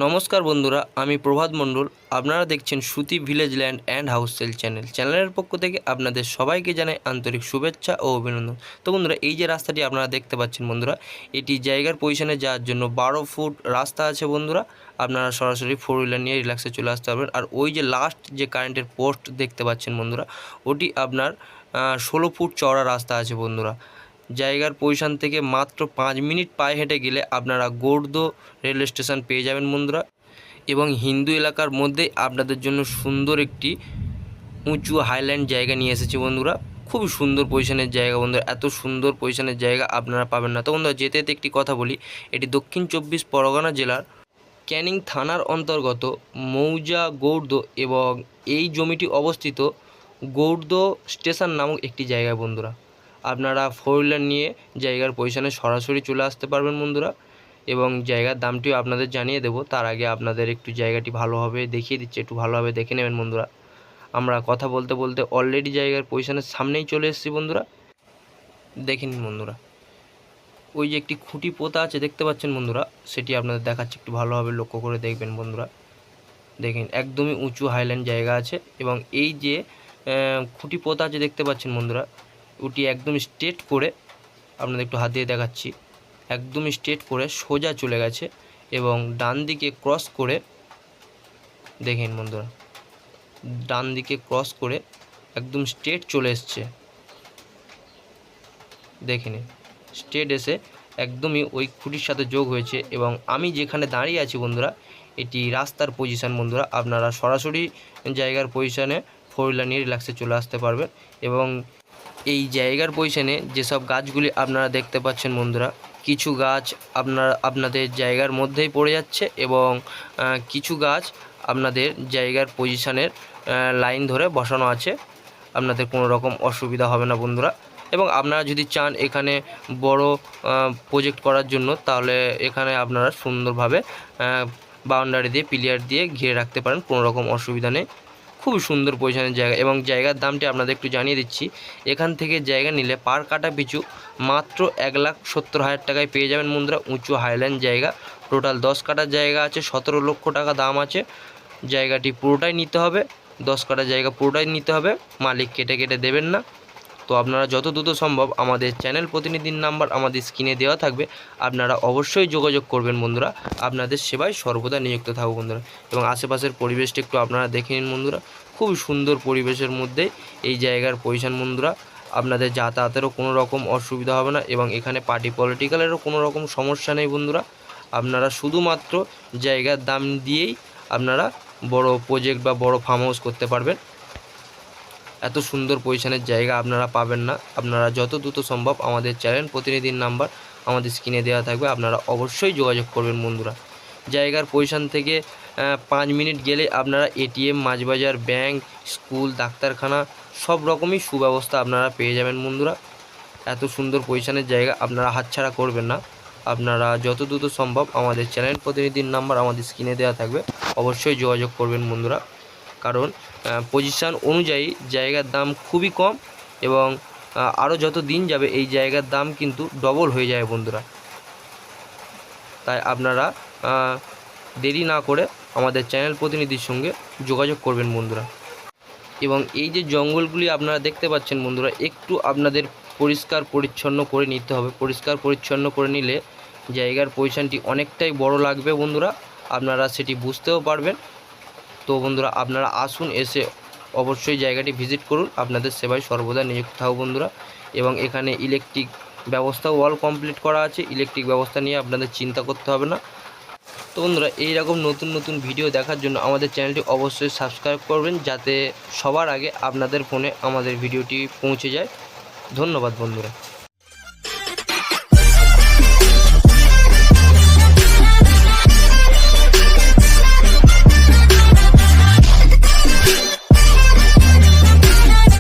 নমস্কার বন্ধুরা, আমি প্রভাত মণ্ডল। আপনারা দেখছেন Suti village land and house sale চ্যানেলের পক্ষ থেকে আপনাদের সবাইকে জানাই আন্তরিক শুভেচ্ছা ও অভিনন্দন। তো বন্ধুরা, এই যে রাস্তাটি আপনারা দেখতে পাচ্ছেন বন্ধুরা, এটি জায়গার পজিশনে যাওয়ার জন্য 12 ফুট রাস্তা আছে বন্ধুরা। আপনারা সরাসরি 4 হুইলার নিয়ে রিল্যাক্সে চলে আসতে পারবেন। আর ওই যে লাস্ট যে কারেন্টের পোস্ট দেখতে পাচ্ছেন বন্ধুরা, ওটি আপনার 16 ফুট চওড়া রাস্তা আছে বন্ধুরা। জায়গার পজিশন থেকে মাত্র 5 মিনিট পায়ে হেঁটে গেলে আপনারা গোর্দো রেলওয়ে স্টেশন পেয়ে যাবেন বন্ধুরা। এবং হিন্দু এলাকার মধ্যে আপনাদের জন্য সুন্দর একটি উঁচু হাইল্যান্ড জায়গা নিয়ে এসেছে বন্ধুরা। খুবই সুন্দর পজিশনের জায়গা বন্ধুরা, এত সুন্দর পজিশনের জায়গা আপনারা পাবেন না। তো বন্ধুরা, যেতে যেতে একটি কথা বলি, এটি দক্ষিণ 24 পরগনা জেলার ক্যানিং থানার অন্তর্গত মৌজা গৌড়দো, এবং এই জমিটি অবস্থিত গৌড়দো স্টেশন নামক একটি জায়গায় বন্ধুরা। আপনারা 4 হুইলার নিয়ে জায়গার পজিশনে সরাসরি চলে আসতে পারবেন বন্ধুরা। এবং জায়গার দামটিও আপনাদের জানিয়ে দেবো, তার আগে আপনাদের একটু জায়গাটি ভালোভাবে দেখিয়ে দিচ্ছি, একটু ভালোভাবে দেখে নেবেন বন্ধুরা। আমরা কথা বলতে বলতে অলরেডি জায়গার পজিশনের সামনেই চলে এসেছি বন্ধুরা। দেখে নিন বন্ধুরা, ওই যে একটি খুঁটি পোতা আছে দেখতে পাচ্ছেন বন্ধুরা, সেটি আপনাদের দেখাচ্ছে, একটু ভালোভাবে লক্ষ্য করে দেখবেন বন্ধুরা। দেখেন, একদমই উঁচু হাইল্যান্ড জায়গা আছে। এবং এই যে খুঁটি পোতা আছে দেখতে পাচ্ছেন বন্ধুরা, ওটি একদম স্ট্রেট করে, আপনাদের একটু হাত দিয়ে দেখাচ্ছি, একদম স্ট্রেট করে সোজা চলে গেছে এবং ডান দিকে ক্রস করে, দেখেন বন্ধুরা, ডান দিকে ক্রস করে একদম স্ট্রেট চলে এসছে। দেখে নিন, স্ট্রেট এসে একদমই ওই খুঁটির সাথে যোগ হয়েছে। এবং আমি যেখানে দাঁড়িয়ে আছি বন্ধুরা, এটি রাস্তার পজিশন বন্ধুরা। আপনারা সরাসরি জায়গার পজিশনে 4 হুইলার নিয়ে রিল্যাক্সে চলে আসতে পারবেন। এবং এই জায়গার পজিশনে যেসব গাছগুলি আপনারা দেখতে পাচ্ছেন বন্ধুরা, কিছু গাছ আপনাদের জায়গার মধ্যেই পড়ে যাচ্ছে, এবং কিছু গাছ আপনাদের জায়গার পজিশনের লাইন ধরে বসানো আছে। আপনাদের কোনো রকম অসুবিধা হবে না বন্ধুরা। এবং আপনারা যদি চান এখানে বড় প্রজেক্ট করার জন্য, তাহলে এখানে আপনারা সুন্দরভাবে বাউন্ডারি দিয়ে পিলিয়ার দিয়ে ঘিরে রাখতে পারেন, কোনো রকম অসুবিধা নেই। খুবই সুন্দর পজিশনের জায়গা। এবং জায়গার দামটি আপনাদের একটু জানিয়ে দিচ্ছি, এখান থেকে জায়গা নিলে পার কাটা পিছু মাত্র 1,70,000 টাকায় পেয়ে যাবেন বন্ধুরা। উঁচু হাইল্যান্ড জায়গা, টোটাল 10 কাটার জায়গা আছে, 17 লক্ষ টাকা দাম আছে। জায়গাটি পুরোটাই নিতে হবে, 10 কাটা জায়গা পুরোটাই নিতে হবে, মালিক কেটে কেটে দেবেন না। তো আপনারা যত দ্রুত সম্ভব, আমাদের চ্যানেল প্রতিনিধির নাম্বার আমাদের স্ক্রিনে দেওয়া থাকবে, আপনারা অবশ্যই যোগাযোগ করবেন বন্ধুরা। আপনাদের সেবায় সর্বদা নিযুক্ত থাকবো বন্ধুরা। এবং আশেপাশের পরিবেশটা একটু আপনারা দেখে নিন বন্ধুরা, খুবই সুন্দর পরিবেশের মধ্যে এই জায়গার পজিশন বন্ধুরা। আপনাদের যাতায়াতেরও কোনো রকম অসুবিধা হবে না, এবং এখানে পার্টি পলিটিক্যালেরও কোনো রকম সমস্যা নেই বন্ধুরা। আপনারা শুধুমাত্র জায়গার দাম দিয়েই আপনারা বড় প্রজেক্ট বা বড় ফার্ম হাউস করতে পারবেন। এত সুন্দর পজিশনের জায়গা আপনারা পাবেন না। আপনারা যত দ্রুত সম্ভব, আমাদের চ্যানেল প্রতিনিধির নাম্বার আমাদের স্ক্রিনে দেওয়া থাকবে, আপনারা অবশ্যই যোগাযোগ করবেন বন্ধুরা। জায়গার পজিশন থেকে 5 মিনিট গেলে আপনারা এটিএম, মাছবাজার, ব্যাংক, স্কুল, ডাক্তারখানা সব রকমই সুব্যবস্থা আপনারা পেয়ে যাবেন বন্ধুরা। এত সুন্দর পজিশনের জায়গা আপনারা হাতছাড়া করবেন না। আপনারা যত দ্রুত সম্ভব, আমাদের চ্যানেল প্রতিনিধির নাম্বার আমাদের স্ক্রিনে দেওয়া থাকবে, অবশ্যই যোগাযোগ করবেন বন্ধুরা। কারণ পজিশান অনুযায়ী জায়গার দাম খুবই কম, এবং আরও যত দিন যাবে এই জায়গার দাম কিন্তু ডবল হয়ে যায় বন্ধুরা। তাই আপনারা দেরি না করে আমাদের চ্যানেল প্রতিনিধির সঙ্গে যোগাযোগ করবেন বন্ধুরা। এবং এই যে জঙ্গলগুলি আপনারা দেখতে পাচ্ছেন বন্ধুরা, একটু আপনাদের পরিষ্কার পরিচ্ছন্ন করে নিতে হবে। পরিষ্কার পরিচ্ছন্ন করে নিলে জায়গার পজিশানটি অনেকটাই বড় লাগবে বন্ধুরা, আপনারা সেটি বুঝতেও পারবেন। তো বন্ধুরা, আপনারা আসুন, এসে অবশ্যই জায়গাটি ভিজিট করুন, আপনাদের সেবায় সর্বদা নিযুক্ত থাকবো বন্ধুরা। এবং এখানে ইলেকট্রিক ব্যবস্থাও অল কমপ্লিট করা আছে, ইলেকট্রিক ব্যবস্থা নিয়ে আপনাদের চিন্তা করতে হবে না। তো বন্ধুরা, এইরকম নতুন নতুন ভিডিও দেখার জন্য আমাদের চ্যানেলটি অবশ্যই সাবস্ক্রাইব করবেন, যাতে সবার আগে আপনাদের ফোনে আমাদের ভিডিওটি পৌঁছে যায়। ধন্যবাদ বন্ধুরা।